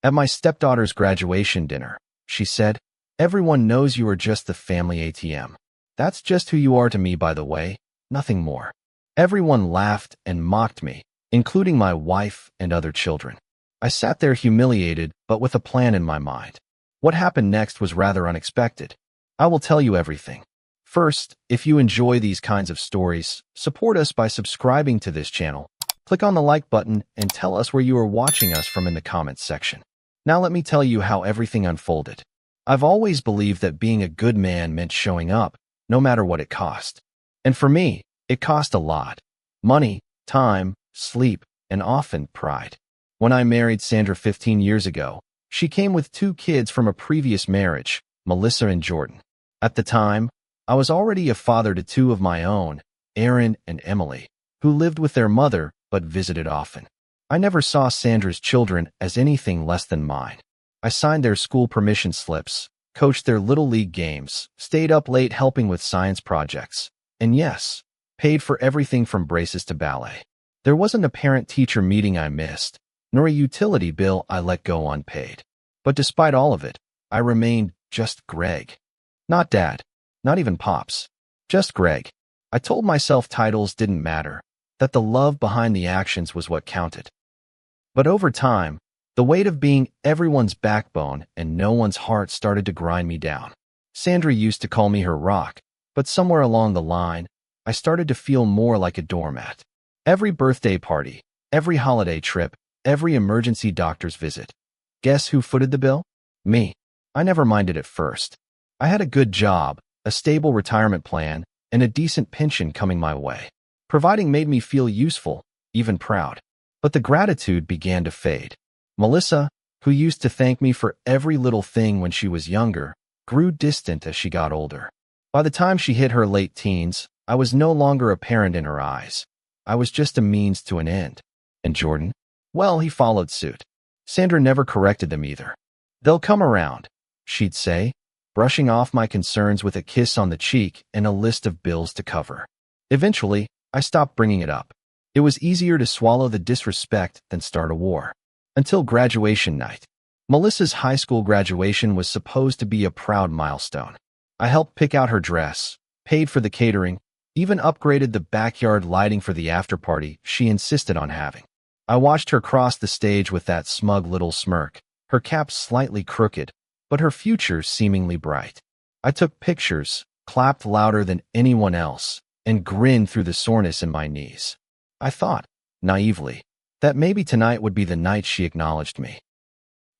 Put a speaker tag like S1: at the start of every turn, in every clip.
S1: At my stepdaughter's graduation dinner, she said, "Everyone knows you are just the family ATM. That's just who you are to me, by the way, nothing more." Everyone laughed and mocked me, including my wife and other children. I sat there humiliated, but with a plan in my mind. What happened next was rather unexpected. I will tell you everything. First, if you enjoy these kinds of stories, support us by subscribing to this channel. Click on the like button and tell us where you are watching us from in the comments section. Now let me tell you how everything unfolded. I've always believed that being a good man meant showing up, no matter what it cost. And for me, it cost a lot. Money, time, sleep, and often pride. When I married Sandra 15 years ago, she came with 2 kids from a previous marriage, Melissa and Jordan. At the time, I was already a father to 2 of my own, Aaron and Emily, who lived with their mother but visited often. I never saw Sandra's children as anything less than mine. I signed their school permission slips, coached their little league games, stayed up late helping with science projects, and yes, paid for everything from braces to ballet. There wasn't a parent-teacher meeting I missed, nor a utility bill I let go unpaid. But despite all of it, I remained just Greg. Not Dad, not even Pops, just Greg. I told myself titles didn't matter, that the love behind the actions was what counted. But over time, the weight of being everyone's backbone and no one's heart started to grind me down. Sandra used to call me her rock, but somewhere along the line, I started to feel more like a doormat. Every birthday party, every holiday trip, every emergency doctor's visit. Guess who footed the bill? Me. I never minded at first. I had a good job, a stable retirement plan, and a decent pension coming my way. Providing made me feel useful, even proud. But the gratitude began to fade. Melissa, who used to thank me for every little thing when she was younger, grew distant as she got older. By the time she hit her late teens, I was no longer a parent in her eyes. I was just a means to an end. And Jordan? Well, he followed suit. Sandra never corrected them either. "They'll come around," she'd say, brushing off my concerns with a kiss on the cheek and a list of bills to cover. Eventually, I stopped bringing it up. It was easier to swallow the disrespect than start a war. Until graduation night. Melissa's high school graduation was supposed to be a proud milestone. I helped pick out her dress, paid for the catering, even upgraded the backyard lighting for the after-party she insisted on having. I watched her cross the stage with that smug little smirk, her cap slightly crooked, but her future seemingly bright. I took pictures, clapped louder than anyone else, and grinned through the soreness in my knees. I thought, naively, that maybe tonight would be the night she acknowledged me.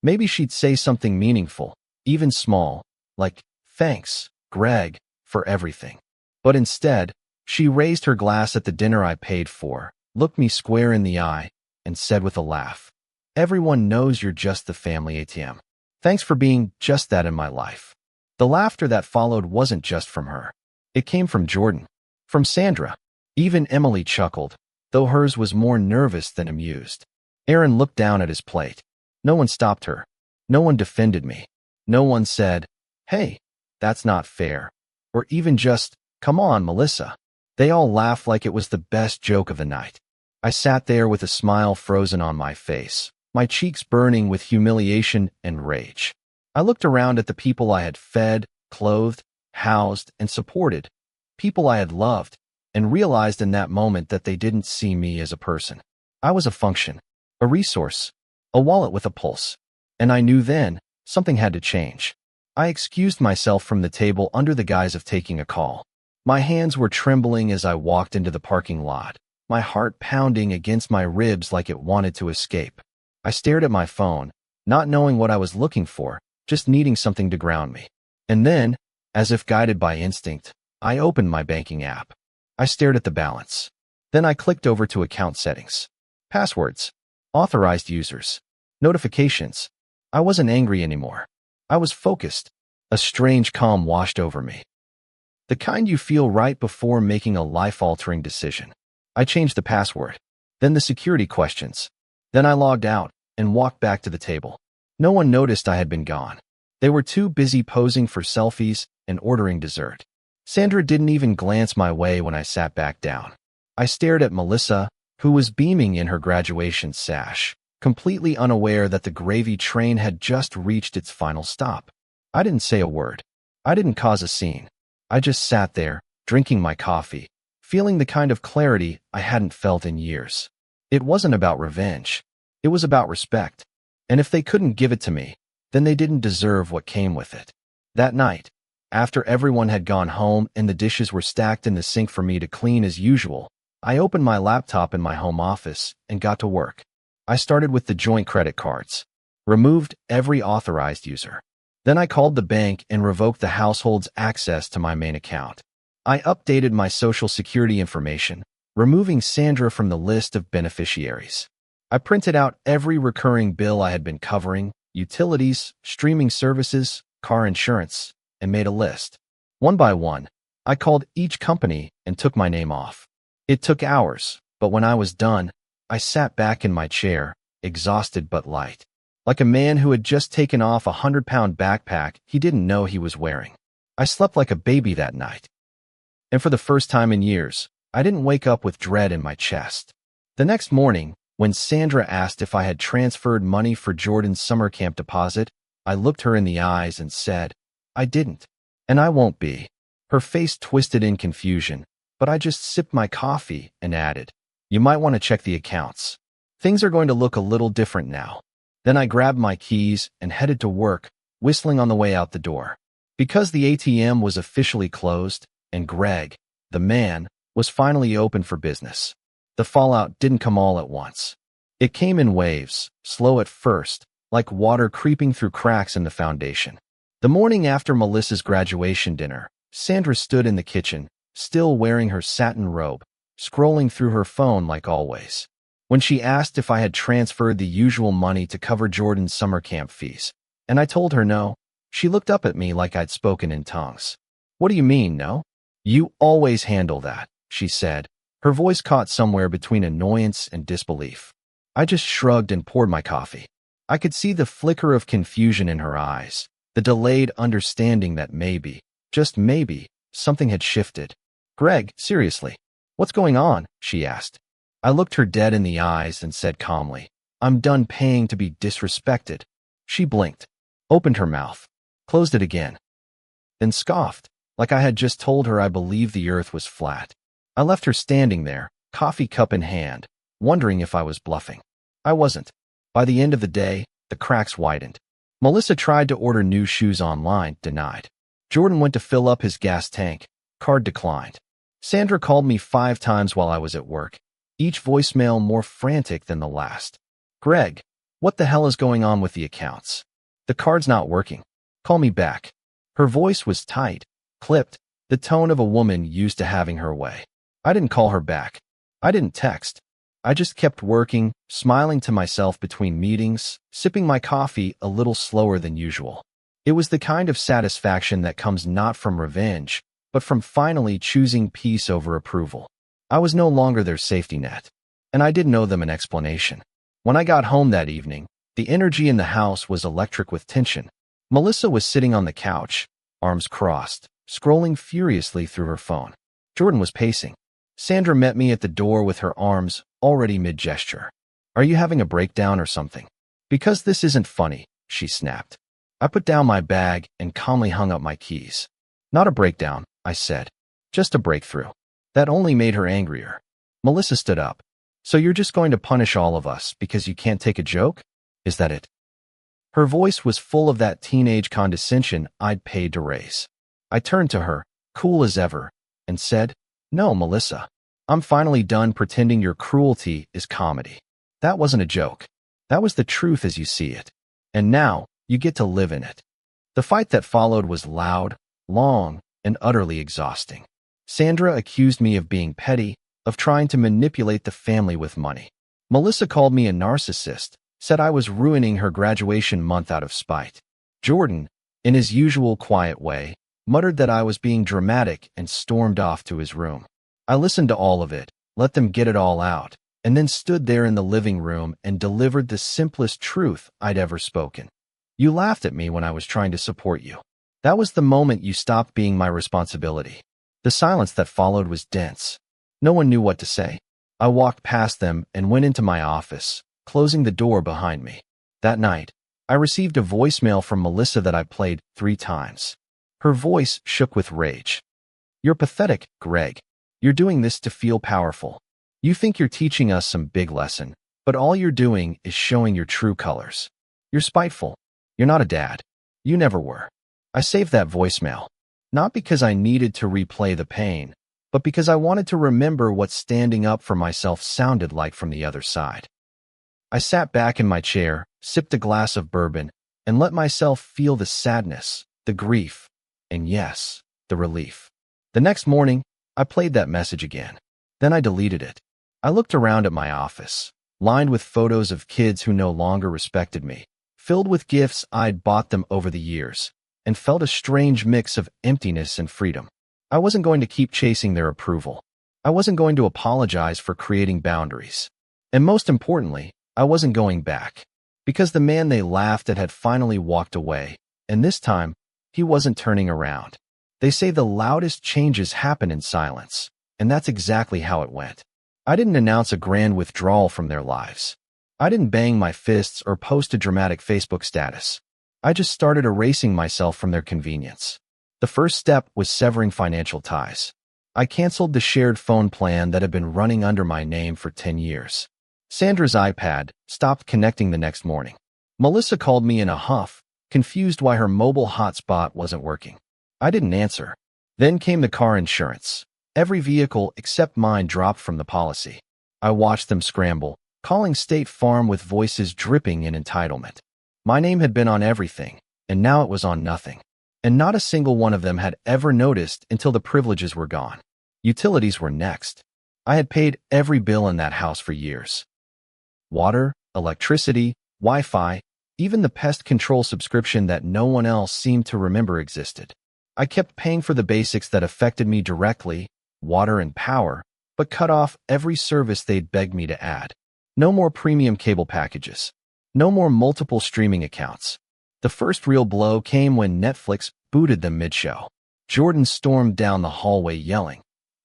S1: Maybe she'd say something meaningful, even small, like, "Thanks, Greg, for everything." But instead, she raised her glass at the dinner I paid for, looked me square in the eye, and said with a laugh, "Everyone knows you're just the family ATM. Thanks for being just that in my life." The laughter that followed wasn't just from her. It came from Jordan, from Sandra. Even Emily chuckled, though hers was more nervous than amused. Aaron looked down at his plate. No one stopped her. No one defended me. No one said, "Hey, that's not fair." Or even just, "Come on, Melissa." They all laughed like it was the best joke of the night. I sat there with a smile frozen on my face, my cheeks burning with humiliation and rage. I looked around at the people I had fed, clothed, housed, and supported, people I had loved, and realized in that moment that they didn't see me as a person. I was a function, a resource, a wallet with a pulse. And I knew then something had to change. I excused myself from the table under the guise of taking a call. My hands were trembling as I walked into the parking lot, my heart pounding against my ribs like it wanted to escape. I stared at my phone, not knowing what I was looking for, just needing something to ground me. And then, as if guided by instinct, I opened my banking app. I stared at the balance. Then I clicked over to account settings. Passwords. Authorized users. Notifications. I wasn't angry anymore. I was focused. A strange calm washed over me. The kind you feel right before making a life-altering decision. I changed the password. Then the security questions. Then I logged out and walked back to the table. No one noticed I had been gone. They were too busy posing for selfies and ordering dessert. Sandra didn't even glance my way when I sat back down. I stared at Melissa, who was beaming in her graduation sash, completely unaware that the gravy train had just reached its final stop. I didn't say a word. I didn't cause a scene. I just sat there, drinking my coffee, feeling the kind of clarity I hadn't felt in years. It wasn't about revenge. It was about respect. And if they couldn't give it to me, then they didn't deserve what came with it. That night, after everyone had gone home and the dishes were stacked in the sink for me to clean as usual, I opened my laptop in my home office and got to work. I started with the joint credit cards, removed every authorized user. Then I called the bank and revoked the household's access to my main account. I updated my social security information, removing Sandra from the list of beneficiaries. I printed out every recurring bill I had been covering, utilities, streaming services, car insurance, and made a list. One by one, I called each company and took my name off. It took hours, but when I was done, I sat back in my chair, exhausted but light, like a man who had just taken off a 100-pound backpack he didn't know he was wearing. I slept like a baby that night. And for the first time in years, I didn't wake up with dread in my chest. The next morning, when Sandra asked if I had transferred money for Jordan's summer camp deposit, I looked her in the eyes and said, I didn't, and I won't be. Her face twisted in confusion, but I just sipped my coffee and added, you might want to check the accounts. Things are going to look a little different now. Then I grabbed my keys and headed to work, whistling on the way out the door. Because the ATM was officially closed, and Greg, the man, was finally open for business. The fallout didn't come all at once. It came in waves, slow at first, like water creeping through cracks in the foundation. The morning after Melissa's graduation dinner, Sandra stood in the kitchen, still wearing her satin robe, scrolling through her phone like always. When she asked if I had transferred the usual money to cover Jordan's summer camp fees, and I told her no, she looked up at me like I'd spoken in tongues. What do you mean, no? You always handle that, she said, her voice caught somewhere between annoyance and disbelief. I just shrugged and poured my coffee. I could see the flicker of confusion in her eyes, the delayed understanding that maybe, just maybe, something had shifted. Greg, seriously, what's going on? She asked. I looked her dead in the eyes and said calmly, I'm done paying to be disrespected. She blinked, opened her mouth, closed it again, then scoffed, like I had just told her I believed the earth was flat. I left her standing there, coffee cup in hand, wondering if I was bluffing. I wasn't. By the end of the day, the cracks widened. Melissa tried to order new shoes online, denied. Jordan went to fill up his gas tank, card declined. Sandra called me 5 times while I was at work, each voicemail more frantic than the last. Greg, what the hell is going on with the accounts? The card's not working. Call me back. Her voice was tight, clipped, the tone of a woman used to having her way. I didn't call her back. I didn't text. I just kept working, smiling to myself between meetings, sipping my coffee a little slower than usual. It was the kind of satisfaction that comes not from revenge, but from finally choosing peace over approval. I was no longer their safety net, and I didn't owe them an explanation. When I got home that evening, the energy in the house was electric with tension. Melissa was sitting on the couch, arms crossed, scrolling furiously through her phone. Jordan was pacing. Sandra met me at the door with her arms already mid-gesture. Are you having a breakdown or something? Because this isn't funny, she snapped. I put down my bag and calmly hung up my keys. Not a breakdown, I said. Just a breakthrough. That only made her angrier. Melissa stood up. So you're just going to punish all of us because you can't take a joke? Is that it? Her voice was full of that teenage condescension I'd paid to raise. I turned to her, cool as ever, and said, No, Melissa. I'm finally done pretending your cruelty is comedy. That wasn't a joke. That was the truth as you see it. And now, you get to live in it. The fight that followed was loud, long, and utterly exhausting. Sandra accused me of being petty, of trying to manipulate the family with money. Melissa called me a narcissist, said I was ruining her graduation month out of spite. Jordan, in his usual quiet way, muttered that I was being dramatic and stormed off to his room. I listened to all of it, let them get it all out, and then stood there in the living room and delivered the simplest truth I'd ever spoken. You laughed at me when I was trying to support you. That was the moment you stopped being my responsibility. The silence that followed was dense. No one knew what to say. I walked past them and went into my office, closing the door behind me. That night, I received a voicemail from Melissa that I played 3 times. Her voice shook with rage. "You're pathetic, Greg. You're doing this to feel powerful. You think you're teaching us some big lesson, but all you're doing is showing your true colors. You're spiteful. You're not a dad. You never were." I saved that voicemail, not because I needed to replay the pain, but because I wanted to remember what standing up for myself sounded like from the other side. I sat back in my chair, sipped a glass of bourbon, and let myself feel the sadness, the grief, and yes, the relief. The next morning, I played that message again. Then I deleted it. I looked around at my office, lined with photos of kids who no longer respected me, filled with gifts I'd bought them over the years, and felt a strange mix of emptiness and freedom. I wasn't going to keep chasing their approval. I wasn't going to apologize for creating boundaries. And most importantly, I wasn't going back. Because the man they laughed at had finally walked away, and this time, he wasn't turning around. They say the loudest changes happen in silence, and that's exactly how it went. I didn't announce a grand withdrawal from their lives. I didn't bang my fists or post a dramatic Facebook status. I just started erasing myself from their convenience. The first step was severing financial ties. I canceled the shared phone plan that had been running under my name for 10 years. Sandra's iPad stopped connecting the next morning. Melissa called me in a huff, confused why her mobile hotspot wasn't working. I didn't answer. Then came the car insurance. Every vehicle except mine dropped from the policy. I watched them scramble, calling State Farm with voices dripping in entitlement. My name had been on everything, and now it was on nothing. And not a single one of them had ever noticed until the privileges were gone. Utilities were next. I had paid every bill in that house for years. Water, electricity, Wi-Fi, even the pest control subscription that no one else seemed to remember existed. I kept paying for the basics that affected me directly, water and power, but cut off every service they'd begged me to add. No more premium cable packages. No more multiple streaming accounts. The first real blow came when Netflix booted them mid-show. Jordan stormed down the hallway yelling,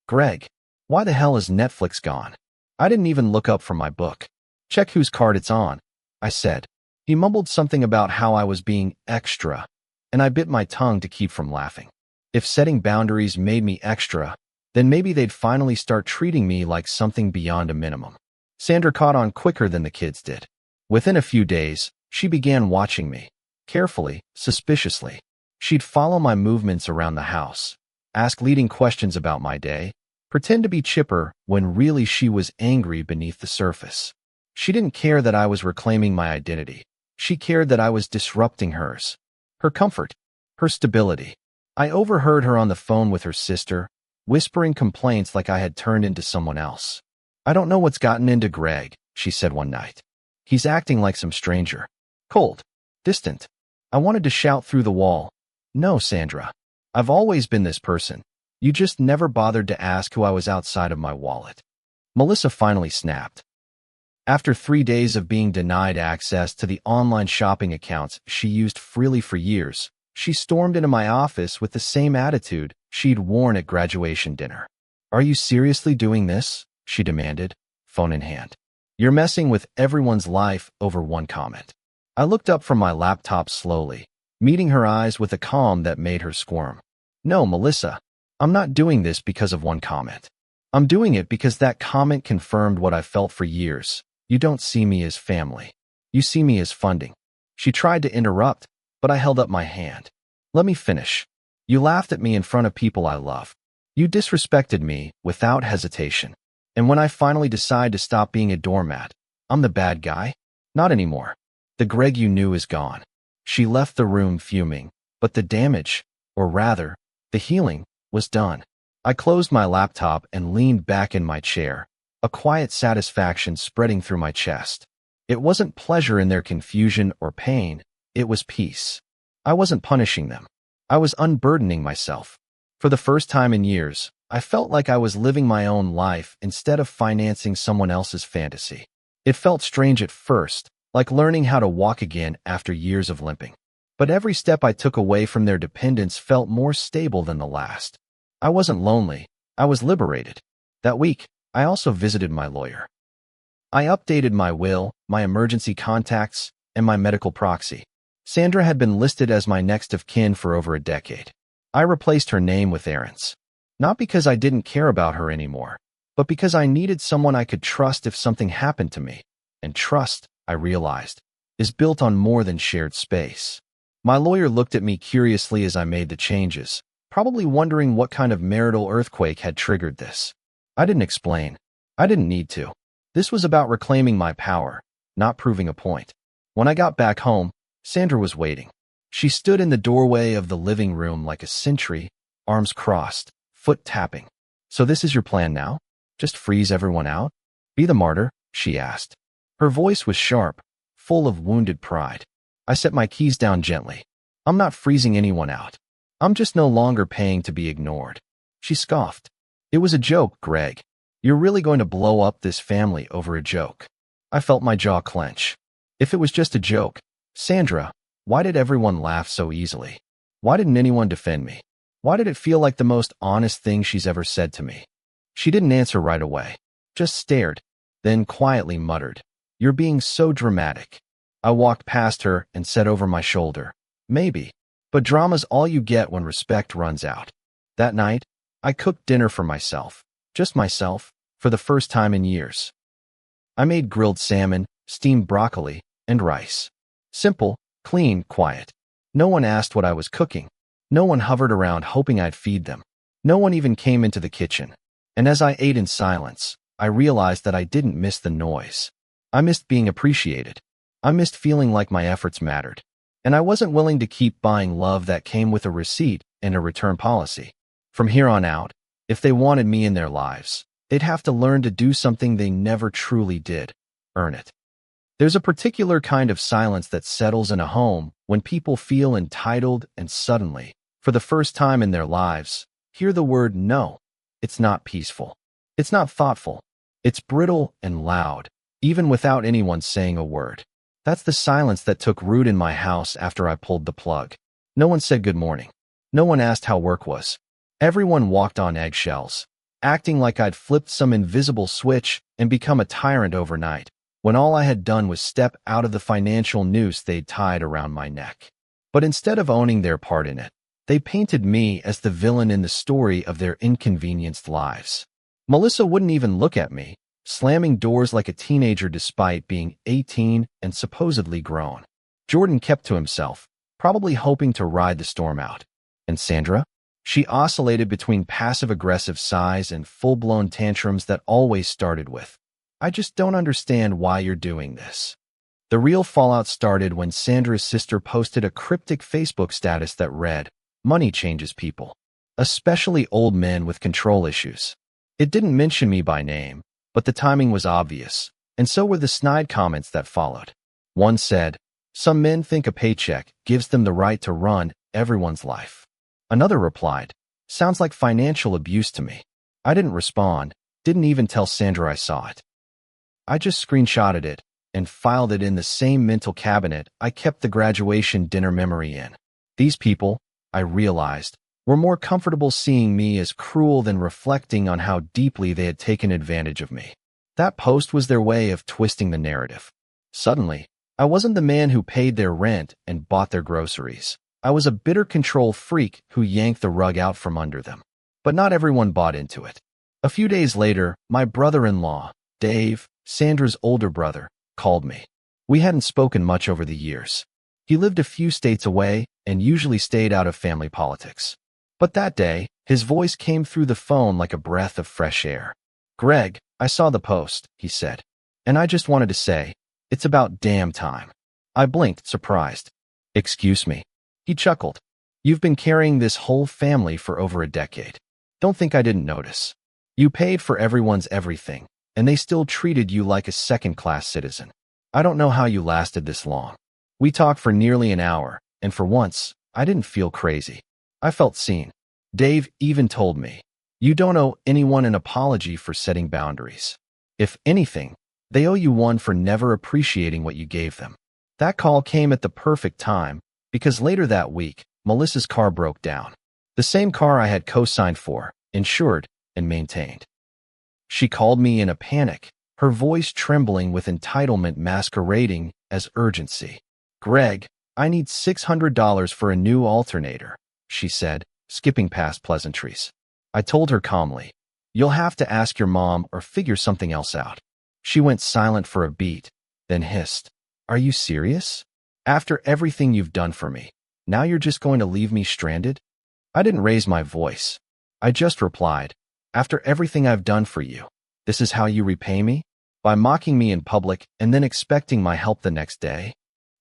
S1: "Greg, why the hell is Netflix gone?" I didn't even look up from my book. "Check whose card it's on," I said. He mumbled something about how I was being extra, and I bit my tongue to keep from laughing. If setting boundaries made me extra, then maybe they'd finally start treating me like something beyond a minimum. Sandra caught on quicker than the kids did. Within a few days, she began watching me. Carefully, suspiciously. She'd follow my movements around the house, ask leading questions about my day, pretend to be chipper when really she was angry beneath the surface. She didn't care that I was reclaiming my identity. She cared that I was disrupting hers. Her comfort. Her stability. I overheard her on the phone with her sister, whispering complaints like I had turned into someone else. "I don't know what's gotten into Greg," she said one night. "He's acting like some stranger. Cold. Distant." I wanted to shout through the wall, "No, Sandra. I've always been this person. You just never bothered to ask who I was outside of my wallet." Melissa finally snapped. After 3 days of being denied access to the online shopping accounts she used freely for years, she stormed into my office with the same attitude she'd worn at graduation dinner. "Are you seriously doing this?" she demanded, phone in hand. "You're messing with everyone's life over one comment." I looked up from my laptop slowly, meeting her eyes with a calm that made her squirm. "No, Melissa, I'm not doing this because of one comment. I'm doing it because that comment confirmed what I felt for years. You don't see me as family. You see me as funding." She tried to interrupt, but I held up my hand. "Let me finish. You laughed at me in front of people I love. You disrespected me without hesitation. And when I finally decide to stop being a doormat, I'm the bad guy? Not anymore. The Greg you knew is gone." She left the room fuming, but the damage, or rather, the healing, was done. I closed my laptop and leaned back in my chair, a quiet satisfaction spreading through my chest. It wasn't pleasure in their confusion or pain, it was peace. I wasn't punishing them. I was unburdening myself. For the first time in years, I felt like I was living my own life instead of financing someone else's fantasy. It felt strange at first, like learning how to walk again after years of limping. But every step I took away from their dependence felt more stable than the last. I wasn't lonely. I was liberated. That week, I also visited my lawyer. I updated my will, my emergency contacts, and my medical proxy. Sandra had been listed as my next of kin for over a decade. I replaced her name with Aaron's. Not because I didn't care about her anymore, but because I needed someone I could trust if something happened to me. And trust, I realized, is built on more than shared space. My lawyer looked at me curiously as I made the changes, probably wondering what kind of marital earthquake had triggered this. I didn't explain. I didn't need to. This was about reclaiming my power, not proving a point. When I got back home, Sandra was waiting. She stood in the doorway of the living room like a sentry, arms crossed, foot tapping. "So this is your plan now? Just freeze everyone out? Be the martyr?" she asked. Her voice was sharp, full of wounded pride. I set my keys down gently. "I'm not freezing anyone out. I'm just no longer paying to be ignored." She scoffed. "It was a joke, Greg. You're really going to blow up this family over a joke." I felt my jaw clench. If it was just a joke, Sandra, why did everyone laugh so easily? Why didn't anyone defend me? Why did it feel like the most honest thing she's ever said to me? She didn't answer right away, just stared, then quietly muttered, "You're being so dramatic." I walked past her and said over my shoulder, "Maybe, but drama's all you get when respect runs out." That night, I cooked dinner for myself, just myself, for the first time in years. I made grilled salmon, steamed broccoli, and rice. Simple, clean, quiet. No one asked what I was cooking. No one hovered around hoping I'd feed them. No one even came into the kitchen. And as I ate in silence, I realized that I didn't miss the noise. I missed being appreciated. I missed feeling like my efforts mattered. And I wasn't willing to keep buying love that came with a receipt and a return policy. From here on out, if they wanted me in their lives, they'd have to learn to do something they never truly did: earn it. There's a particular kind of silence that settles in a home when people feel entitled and suddenly, for the first time in their lives, hear the word no. It's not peaceful. It's not thoughtful. It's brittle and loud, even without anyone saying a word. That's the silence that took root in my house after I pulled the plug. No one said good morning. No one asked how work was. Everyone walked on eggshells, acting like I'd flipped some invisible switch and become a tyrant overnight, when all I had done was step out of the financial noose they'd tied around my neck. But instead of owning their part in it, they painted me as the villain in the story of their inconvenienced lives. Melissa wouldn't even look at me, slamming doors like a teenager despite being 18 and supposedly grown. Jordan kept to himself, probably hoping to ride the storm out. And Sandra? She oscillated between passive-aggressive sighs and full-blown tantrums that always started with, "I just don't understand why you're doing this." The real fallout started when Sandra's sister posted a cryptic Facebook status that read, "Money changes people, especially old men with control issues." It didn't mention me by name, but the timing was obvious, and so were the snide comments that followed. One said, "Some men think a paycheck gives them the right to run everyone's life." Another replied, "Sounds like financial abuse to me." I didn't respond, didn't even tell Sandra I saw it. I just screenshotted it and filed it in the same mental cabinet I kept the graduation dinner memory in. These people, I realized, were more comfortable seeing me as cruel than reflecting on how deeply they had taken advantage of me. That post was their way of twisting the narrative. Suddenly, I wasn't the man who paid their rent and bought their groceries. I was a bitter control freak who yanked the rug out from under them. But not everyone bought into it. A few days later, my brother-in-law, Dave, Sandra's older brother, called me. We hadn't spoken much over the years. He lived a few states away and usually stayed out of family politics. But that day, his voice came through the phone like a breath of fresh air. "Greg, I saw the post," he said. "And I just wanted to say, it's about damn time." I blinked, surprised. "Excuse me." He chuckled. "You've been carrying this whole family for over a decade. Don't think I didn't notice. You paid for everyone's everything, and they still treated you like a second-class citizen. I don't know how you lasted this long." We talked for nearly an hour, and for once, I didn't feel crazy. I felt seen. Dave even told me, "You don't owe anyone an apology for setting boundaries. If anything, they owe you one for never appreciating what you gave them." That call came at the perfect time, because later that week, Melissa's car broke down. The same car I had co-signed for, insured, and maintained. She called me in a panic, her voice trembling with entitlement masquerading as urgency. "Greg, I need $600 for a new alternator," she said, skipping past pleasantries. I told her calmly, "You'll have to ask your mom or figure something else out." She went silent for a beat, then hissed, "Are you serious? After everything you've done for me, now you're just going to leave me stranded?" I didn't raise my voice. I just replied, "After everything I've done for you, this is how you repay me? By mocking me in public and then expecting my help the next day?"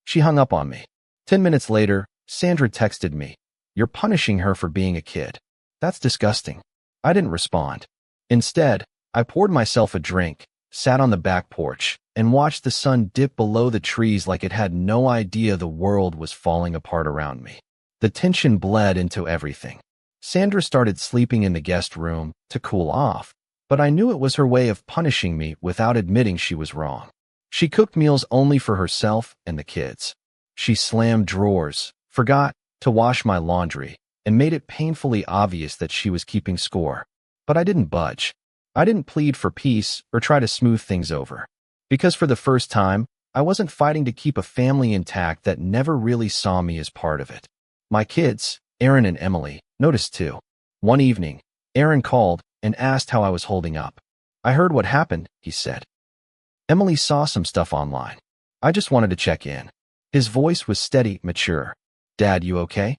S1: She hung up on me. 10 minutes later, Sandra texted me, "You're punishing her for being a kid. That's disgusting." I didn't respond. Instead, I poured myself a drink, sat on the back porch, and watched the sun dip below the trees like it had no idea the world was falling apart around me. The tension bled into everything. Sandra started sleeping in the guest room to cool off, but I knew it was her way of punishing me without admitting she was wrong. She cooked meals only for herself and the kids. She slammed drawers, forgot to wash my laundry, and made it painfully obvious that she was keeping score. But I didn't budge. I didn't plead for peace or try to smooth things over. Because for the first time, I wasn't fighting to keep a family intact that never really saw me as part of it. My kids, Aaron and Emily, noticed too. One evening, Aaron called and asked how I was holding up. "I heard what happened," he said. "Emily saw some stuff online. I just wanted to check in." His voice was steady, mature. "Dad, you okay?"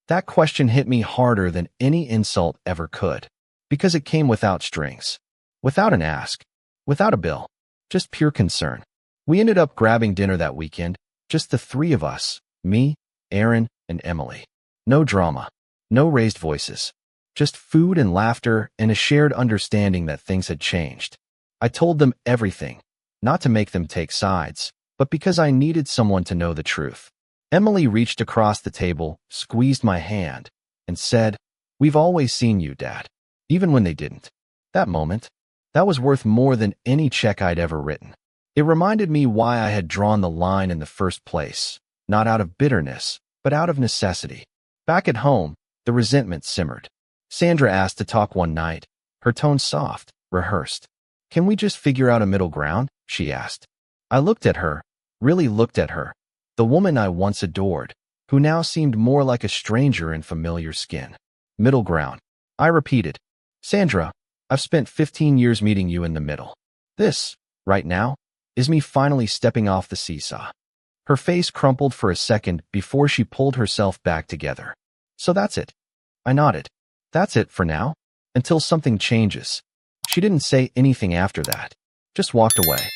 S1: That question hit me harder than any insult ever could, because it came without strings, without an ask, without a bill, just pure concern. We ended up grabbing dinner that weekend, just the three of us, me, Aaron, and Emily. No drama, no raised voices, just food and laughter and a shared understanding that things had changed. I told them everything, not to make them take sides, but because I needed someone to know the truth. Emily reached across the table, squeezed my hand, and said, "We've always seen you, Dad," even when they didn't. That moment, that was worth more than any check I'd ever written. It reminded me why I had drawn the line in the first place, not out of bitterness, but out of necessity. Back at home, the resentment simmered. Sandra asked to talk one night, her tone soft, rehearsed. "Can we just figure out a middle ground?" she asked. I looked at her, really looked at her, the woman I once adored, who now seemed more like a stranger in familiar skin. "Middle ground," I repeated. "Sandra, I've spent 15 years meeting you in the middle. This, right now, is me finally stepping off the seesaw." Her face crumpled for a second before she pulled herself back together. "So that's it." I nodded. "That's it for now, until something changes." She didn't say anything after that, just walked away.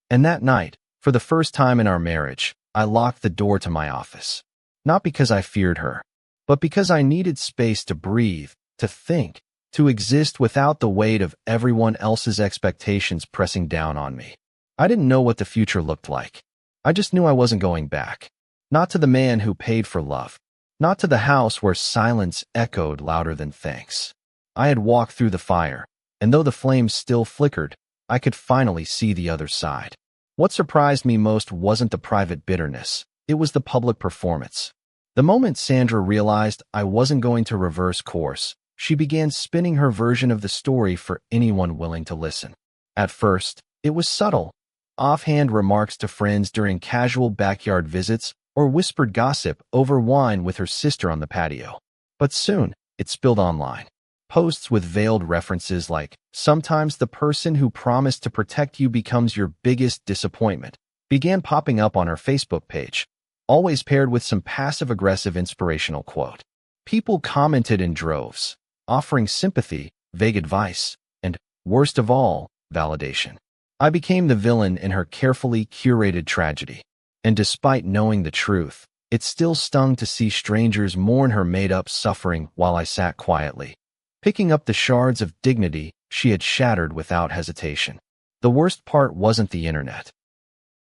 S1: And that night, for the first time in our marriage, I locked the door to my office. Not because I feared her, but because I needed space to breathe, to think, to exist without the weight of everyone else's expectations pressing down on me. I didn't know what the future looked like. I just knew I wasn't going back. Not to the man who paid for love. Not to the house where silence echoed louder than thanks. I had walked through the fire, and though the flames still flickered, I could finally see the other side. What surprised me most wasn't the private bitterness. It was the public performance. The moment Sandra realized I wasn't going to reverse course, she began spinning her version of the story for anyone willing to listen. At first, it was subtle. Offhand remarks to friends during casual backyard visits or whispered gossip over wine with her sister on the patio. But soon, it spilled online. Posts with veiled references like, "Sometimes the person who promised to protect you becomes your biggest disappointment," began popping up on her Facebook page, always paired with some passive-aggressive inspirational quote. People commented in droves, offering sympathy, vague advice, and, worst of all, validation. I became the villain in her carefully curated tragedy. And despite knowing the truth, it still stung to see strangers mourn her made-up suffering while I sat quietly, picking up the shards of dignity she had shattered without hesitation. The worst part wasn't the internet.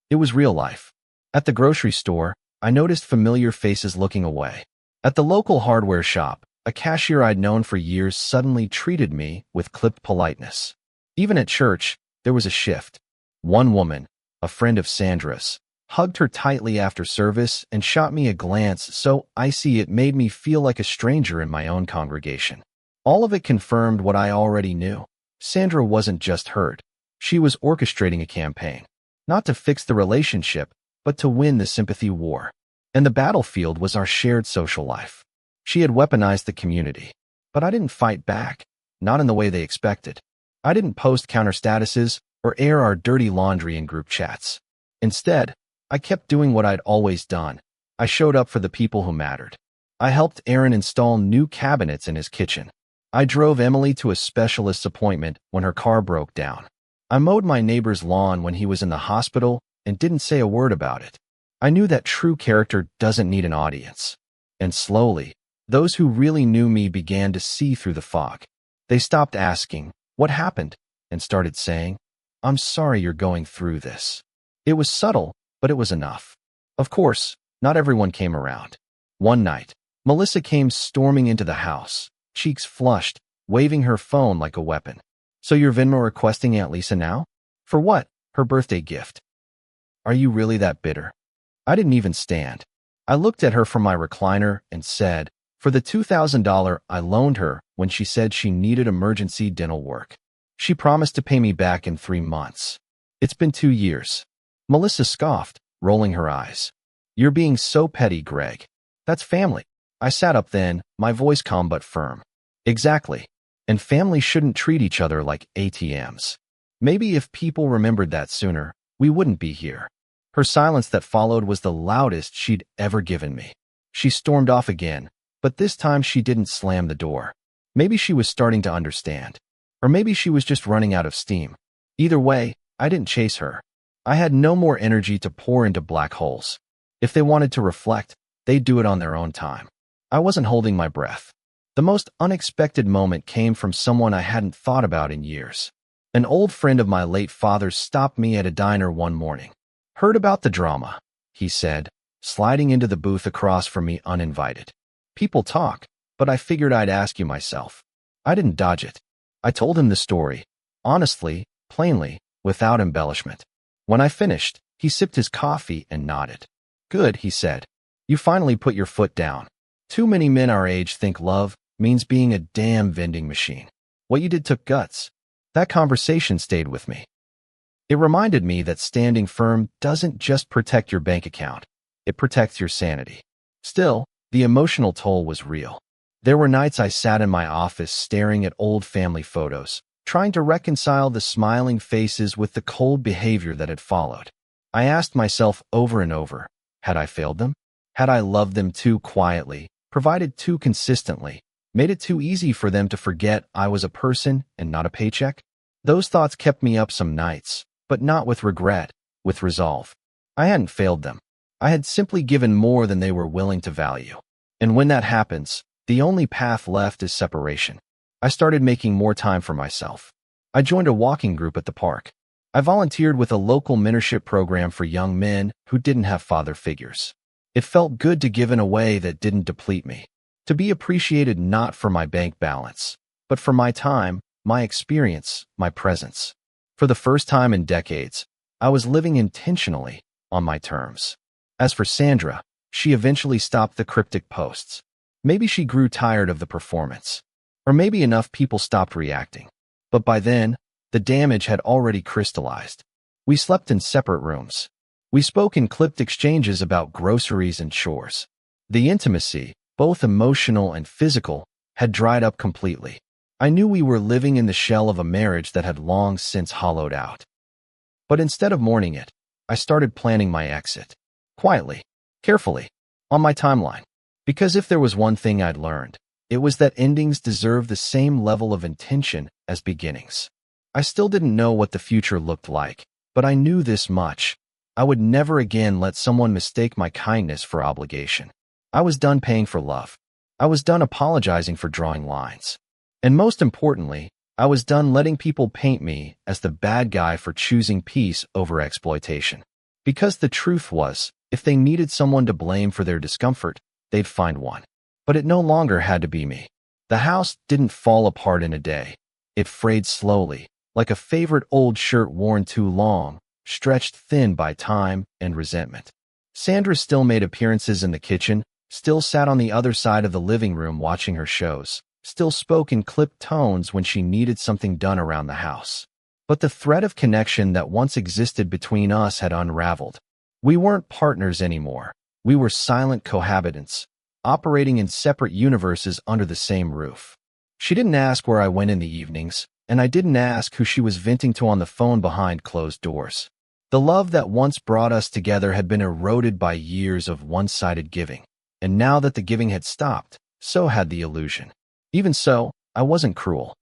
S1: It was real life. At the grocery store, I noticed familiar faces looking away. At the local hardware shop, a cashier I'd known for years suddenly treated me with clipped politeness. Even at church, there was a shift. One woman, a friend of Sandra's, hugged her tightly after service and shot me a glance so icy it made me feel like a stranger in my own congregation. All of it confirmed what I already knew. Sandra wasn't just hurt. She was orchestrating a campaign, not to fix the relationship, but to win the sympathy war. And the battlefield was our shared social life. She had weaponized the community, but I didn't fight back, not in the way they expected. I didn't post counter statuses or air our dirty laundry in group chats. Instead, I kept doing what I'd always done. I showed up for the people who mattered. I helped Aaron install new cabinets in his kitchen. I drove Emily to a specialist's appointment when her car broke down. I mowed my neighbor's lawn when he was in the hospital and didn't say a word about it. I knew that true character doesn't need an audience. And slowly, those who really knew me began to see through the fog. They stopped asking, "What happened?" and started saying, "I'm sorry you're going through this." It was subtle, but it was enough. Of course, not everyone came around. One night, Melissa came storming into the house, cheeks flushed, waving her phone like a weapon. "So you're Venmo requesting Aunt Lisa now? For what?" "Her birthday gift." "Are you really that bitter?" I didn't even stand. I looked at her from my recliner and said, "For the $2,000 I loaned her when she said she needed emergency dental work. She promised to pay me back in 3 months. It's been 2 years." Melissa scoffed, rolling her eyes. "You're being so petty, Greg. That's family." I sat up then, my voice calm but firm. "Exactly. And family shouldn't treat each other like ATMs. Maybe if people remembered that sooner, we wouldn't be here." Her silence that followed was the loudest she'd ever given me. She stormed off again, but this time she didn't slam the door. Maybe she was starting to understand. Or maybe she was just running out of steam. Either way, I didn't chase her. I had no more energy to pour into black holes. If they wanted to reflect, they'd do it on their own time. I wasn't holding my breath. The most unexpected moment came from someone I hadn't thought about in years. An old friend of my late father's stopped me at a diner one morning. "Heard about the drama," he said, sliding into the booth across from me uninvited. "People talk, but I figured I'd ask you myself." I didn't dodge it. I told him the story, honestly, plainly, without embellishment. When I finished, he sipped his coffee and nodded. "Good," he said. "You finally put your foot down. Too many men our age think love means being a damn vending machine. What you did took guts." That conversation stayed with me. It reminded me that standing firm doesn't just protect your bank account. It protects your sanity. Still, the emotional toll was real. There were nights I sat in my office staring at old family photos, trying to reconcile the smiling faces with the cold behavior that had followed. I asked myself over and over, had I failed them? Had I loved them too quietly, provided too consistently, made it too easy for them to forget I was a person and not a paycheck? Those thoughts kept me up some nights, but not with regret, with resolve. I hadn't failed them. I had simply given more than they were willing to value. And when that happens, the only path left is separation. I started making more time for myself. I joined a walking group at the park. I volunteered with a local mentorship program for young men who didn't have father figures. It felt good to give in a way that didn't deplete me. To be appreciated not for my bank balance, but for my time, my experience, my presence. For the first time in decades, I was living intentionally on my terms. As for Sandra, she eventually stopped the cryptic posts. Maybe she grew tired of the performance. Or maybe enough people stopped reacting. But by then, the damage had already crystallized. We slept in separate rooms. We spoke in clipped exchanges about groceries and chores. The intimacy, both emotional and physical, had dried up completely. I knew we were living in the shell of a marriage that had long since hollowed out. But instead of mourning it, I started planning my exit. Quietly, carefully, on my timeline. Because if there was one thing I'd learned, it was that endings deserve the same level of intention as beginnings. I still didn't know what the future looked like, but I knew this much. I would never again let someone mistake my kindness for obligation. I was done paying for love. I was done apologizing for drawing lines. And most importantly, I was done letting people paint me as the bad guy for choosing peace over exploitation. Because the truth was, if they needed someone to blame for their discomfort, they'd find one. But it no longer had to be me. The house didn't fall apart in a day. It frayed slowly, like a favorite old shirt worn too long, stretched thin by time and resentment. Sandra still made appearances in the kitchen, still sat on the other side of the living room watching her shows, still spoke in clipped tones when she needed something done around the house. But the thread of connection that once existed between us had unraveled. We weren't partners anymore. We were silent cohabitants, operating in separate universes under the same roof. She didn't ask where I went in the evenings, and I didn't ask who she was venting to on the phone behind closed doors. The love that once brought us together had been eroded by years of one-sided giving, and now that the giving had stopped, so had the illusion. Even so, I wasn't cruel.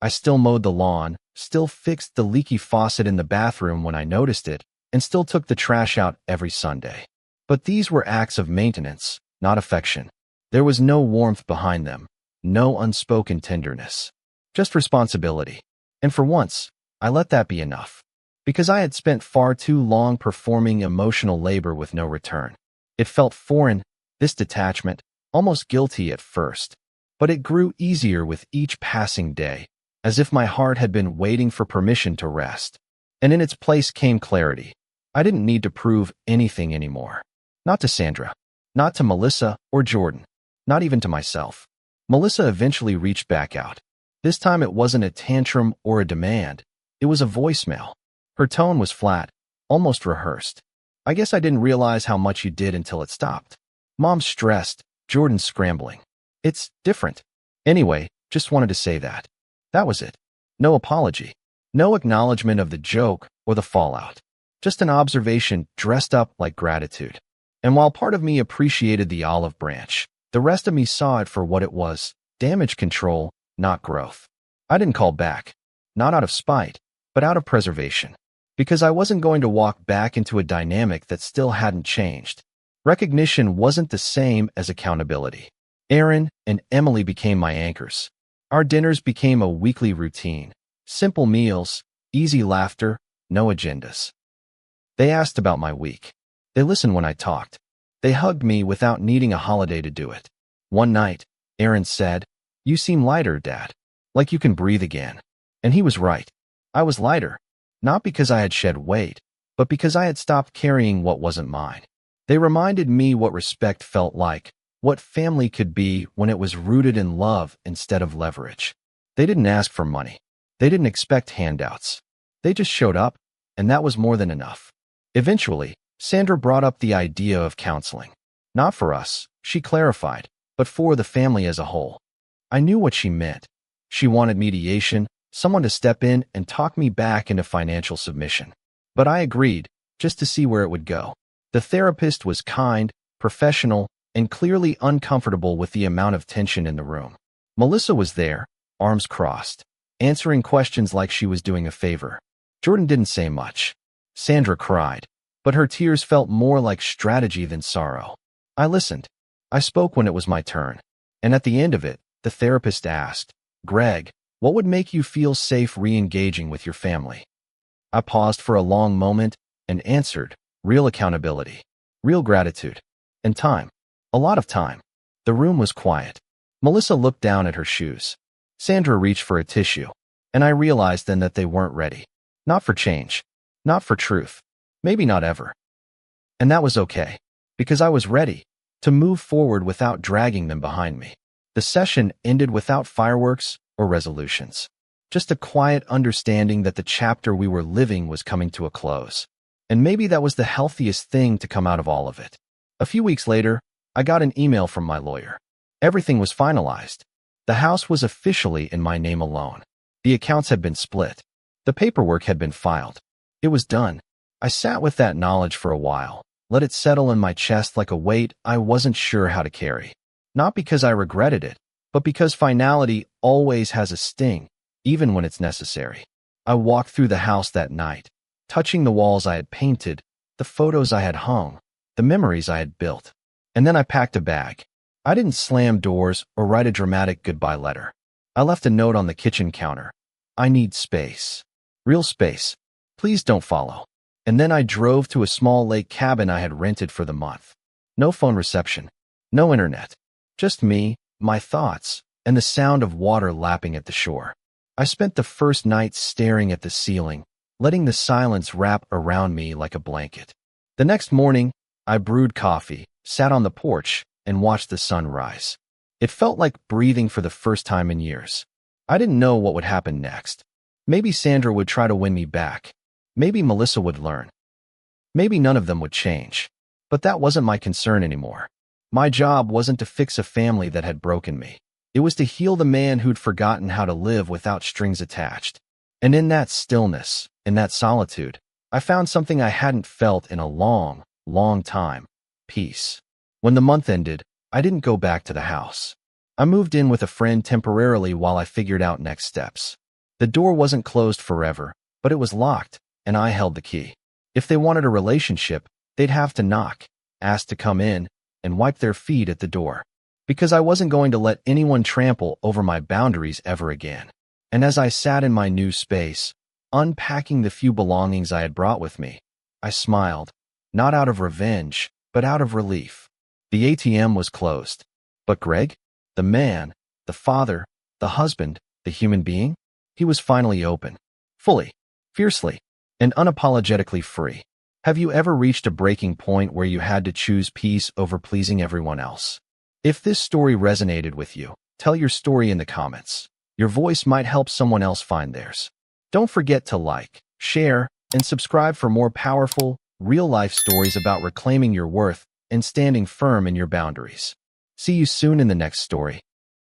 S1: I still mowed the lawn, still fixed the leaky faucet in the bathroom when I noticed it, and still took the trash out every Sunday. But these were acts of maintenance, not affection. There was no warmth behind them, no unspoken tenderness, just responsibility. And for once, I let that be enough, because I had spent far too long performing emotional labor with no return. It felt foreign, this detachment, almost guilty at first, but it grew easier with each passing day, as if my heart had been waiting for permission to rest. And in its place came clarity. I didn't need to prove anything anymore. Not to Sandra, not to Melissa or Jordan, not even to myself. Melissa eventually reached back out. This time it wasn't a tantrum or a demand. It was a voicemail. Her tone was flat, almost rehearsed. I guess I didn't realize how much you did until it stopped. Mom's stressed, Jordan's scrambling. It's different. Anyway, just wanted to say that. That was it. No apology. No acknowledgement of the joke or the fallout. Just an observation dressed up like gratitude. And while part of me appreciated the olive branch, the rest of me saw it for what it was, damage control, not growth. I didn't call back. Not out of spite, but out of preservation. Because I wasn't going to walk back into a dynamic that still hadn't changed. Recognition wasn't the same as accountability. Aaron and Emily became my anchors. Our dinners became a weekly routine. Simple meals, easy laughter, no agendas. They asked about my week. They listened when I talked. They hugged me without needing a holiday to do it. One night, Aaron said, "You seem lighter, Dad. Like you can breathe again." And he was right. I was lighter. Not because I had shed weight, but because I had stopped carrying what wasn't mine. They reminded me what respect felt like, what family could be when it was rooted in love instead of leverage. They didn't ask for money. They didn't expect handouts. They just showed up, and that was more than enough. Eventually, Sandra brought up the idea of counseling. Not for us, she clarified, but for the family as a whole. I knew what she meant. She wanted mediation, someone to step in and talk me back into financial submission. But I agreed, just to see where it would go. The therapist was kind, professional, and clearly uncomfortable with the amount of tension in the room. Melissa was there, arms crossed, answering questions like she was doing a favor. Jordan didn't say much. Sandra cried, but her tears felt more like strategy than sorrow. I listened. I spoke when it was my turn. And at the end of it, the therapist asked, "Greg, what would make you feel safe re-engaging with your family?" I paused for a long moment and answered, real accountability, real gratitude, and time. A lot of time. The room was quiet. Melissa looked down at her shoes. Sandra reached for a tissue, and I realized then that they weren't ready. Not for change. Not for truth. Maybe not ever. And that was okay, because I was ready to move forward without dragging them behind me. The session ended without fireworks or resolutions. Just a quiet understanding that the chapter we were living was coming to a close. And maybe that was the healthiest thing to come out of all of it. A few weeks later, I got an email from my lawyer. Everything was finalized. The house was officially in my name alone. The accounts had been split. The paperwork had been filed. It was done. I sat with that knowledge for a while, let it settle in my chest like a weight I wasn't sure how to carry. Not because I regretted it, but because finality always has a sting, even when it's necessary. I walked through the house that night, touching the walls I had painted, the photos I had hung, the memories I had built. And then I packed a bag. I didn't slam doors or write a dramatic goodbye letter. I left a note on the kitchen counter. I need space. Real space. Please don't follow. And then I drove to a small lake cabin I had rented for the month. No phone reception. No internet. Just me, my thoughts, and the sound of water lapping at the shore. I spent the first night staring at the ceiling, letting the silence wrap around me like a blanket. The next morning, I brewed coffee, sat on the porch, and watched the sun rise. It felt like breathing for the first time in years. I didn't know what would happen next. Maybe Sandra would try to win me back. Maybe Melissa would learn. Maybe none of them would change. But that wasn't my concern anymore. My job wasn't to fix a family that had broken me. It was to heal the man who'd forgotten how to live without strings attached. And in that stillness, in that solitude, I found something I hadn't felt in a long, long time: peace. When the month ended, I didn't go back to the house. I moved in with a friend temporarily while I figured out next steps. The door wasn't closed forever, but it was locked, and I held the key. If they wanted a relationship, they'd have to knock, ask to come in, and wipe their feet at the door. Because I wasn't going to let anyone trample over my boundaries ever again. And as I sat in my new space, unpacking the few belongings I had brought with me, I smiled, not out of revenge, but out of relief. The ATM was closed. But Greg, the man, the father, the husband, the human being, he was finally open. Fully, fiercely, and unapologetically free. Have you ever reached a breaking point where you had to choose peace over pleasing everyone else? If this story resonated with you, tell your story in the comments. Your voice might help someone else find theirs. Don't forget to like, share, and subscribe for more powerful, real-life stories about reclaiming your worth and standing firm in your boundaries. See you soon in the next story.